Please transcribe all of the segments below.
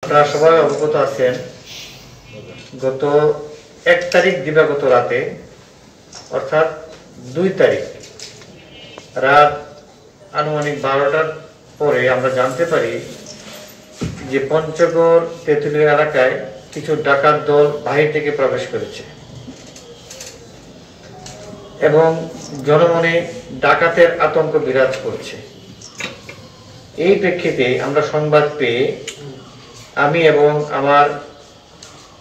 আপনারা সবাই অবগত আছেন, গত 1 তারিখ দিবাগত রাতে অর্থাৎ 2 তারিখ রাত আনুমানিক 12টার পরে আমরা জানতে পারি যে পঞ্চগড় তেঁতুলিয়া এলাকায় কিছু ডাকাত দল বাহির থেকে প্রবেশ করেছে এবং জনমনে ডাকাতের আতঙ্ক বিরাজ করছে। এই প্রেক্ষিতে আমরা সংবাদ পেয়ে আমি এবং আমার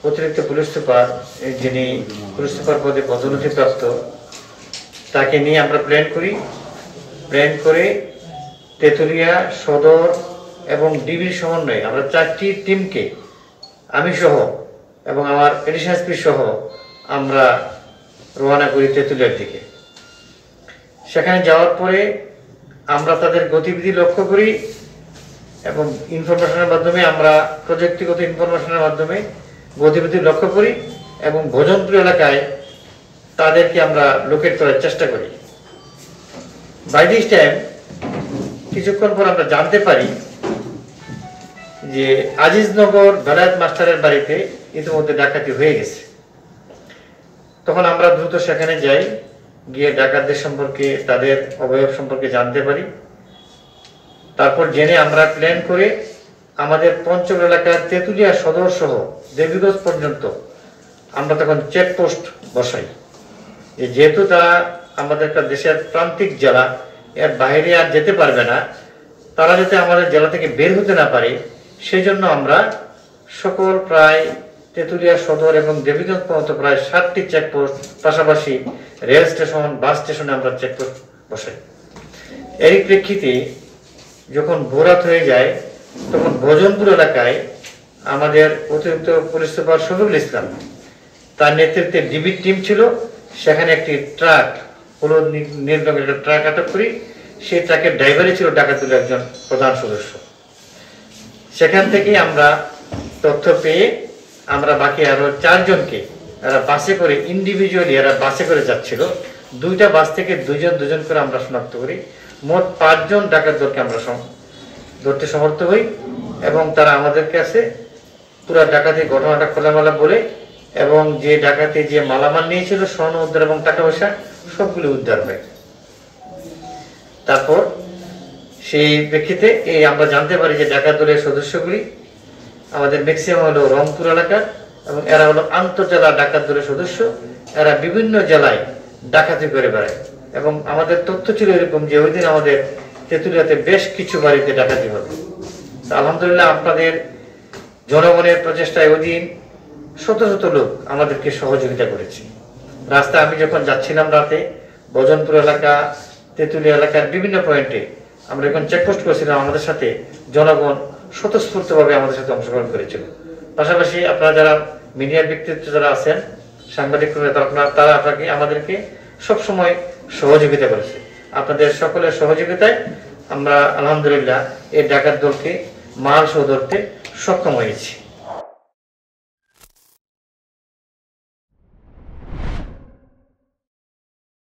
অতিরিক্ত পুলিশ সুপার, যিনি পুলিশ সুপার পদে পদোন্নতিপ্রাপ্ত, তাকে নিয়ে আমরা প্ল্যান করে তেঁতুলিয়া সদর এবং ডিবির সমন্বয়ে আমরা 4টি টিমকে আমি সহ এবং আমার এডিশনাল এসপি সহ আমরা রওনা করি তেঁতুলিয়ার দিকে। সেখানে যাওয়ার পরে আমরা তাদের গতিবিধি লক্ষ্য করি এবং ইনফরমেশনের মাধ্যমে আমরা প্রযুক্তিগত ইনফরমেশনের মাধ্যমে গতিবিধি লক্ষ্য করি এবং ভোজনপুর এলাকায় তাদেরকে আমরা লোকেট করার চেষ্টা করি। বাই দিস টাইম কিছুক্ষণ পর আমরা জানতে পারি যে আজিজনগর বেলায়েত মাস্টারের বাড়িতে ইতিমধ্যে ডাকাতি হয়ে গেছে। তখন আমরা দ্রুত সেখানে যাই, গিয়ে ডাকাতদের সম্পর্কে, তাদের অবয়ব সম্পর্কে জানতে পারি। তারপর জেনে আমরা প্ল্যান করে আমাদের পঞ্চগড় এলাকার তেঁতুলিয়া সদর সহ দেবীগঞ্জ পর্যন্ত আমরা তখন চেকপোস্ট বসাই, যেহেতু তারা আমাদের একটা দেশের প্রান্তিক জেলা, এর বাইরে আর যেতে পারবে না, তারা যাতে আমাদের জেলা থেকে বের হতে না পারে সেই জন্য আমরা সকল প্রায় তেঁতুলিয়া সদর এবং দেবীগঞ্জ পর্যন্ত প্রায় 7টি চেকপোস্ট, পাশাপাশি রেল স্টেশন, বাস স্টেশনে আমরা চেকপোস্ট বসাই। এরই প্রেক্ষিতে যখন ভোরাত হয়ে যায় তখন ভোজনপুর এলাকায় আমাদের অতিরিক্ত পুলিশ সুপার শফিকুল ইসলাম, তার নেতৃত্বে ডিবির টিম ছিল, সেখানে একটি ট্রাক, হলুদ নীল রঙের একটা ট্রাক আটক করি। সেই ট্রাকের ড্রাইভারই ছিল ডাকাতুলের একজন প্রধান সদস্য। সেখান থেকে আমরা তথ্য পেয়ে আমরা বাকি আরো 4 জনকে এরা বাসে করে, ইন্ডিভিজুয়ালি এরা বাসে করে যাচ্ছিল, 2টা বাস থেকে 2 জন করে আমরা শনাক্ত করি। মোট 5 জন ডাকাত দলকে আমরা ধরতে সমর্থ হই এবং তারা আমাদের কাছে পুরো ডাকাতি ঘটনাটা খোলামেলা বলে এবং যে ডাকাতি যে মালামাল নিয়েছিল, স্বর্ণ উদ্ধার এবং টাকা পয়সা সবগুলো উদ্ধার হয়। তারপর সেই প্রেক্ষিতে আমরা জানতে পারি যে ডাকাত দলের সদস্যগুলি আমাদের ম্যাক্সিমাম হলো রংপুর এলাকার এবং এরা হলো আন্তঃজেলা ডাকাত দলের সদস্য। এরা বিভিন্ন জেলায় ডাকাতি করে বেড়ায় এবং আমাদের তথ্য ছিল এরকম যে ওই দিন আমাদের তেঁতুলিয়াতে বেশ কিছু বাড়িতে ডাকাতি হবে। আলহামদুলিল্লাহ আপনাদের জনগণের প্রচেষ্টায় ওই দিন শত শত লোক আমাদেরকে সহযোগিতা করেছে। রাস্তায় আমি যখন যাচ্ছিলাম রাতে ভোজনপুর এলাকা, তেঁতুলিয়া এলাকার বিভিন্ন পয়েন্টে আমরা যখন চেকপোস্ট করেছিলাম, আমাদের সাথে জনগণ স্বতঃস্ফূর্তভাবে আমাদের সাথে অংশগ্রহণ করেছিল। পাশাপাশি আপনারা যারা মিডিয়ার ব্যক্তিত্ব যারা আছেন, সাংবাদিক তারা আমাদেরকে সবসময় সহযোগিতা করেছে। আপনাদের সকলের সহযোগিতায় আমরা আলহামদুলিল্লাহ এই ডাকাত দলকে মাল সহ ধরতে সক্ষম হয়েছি।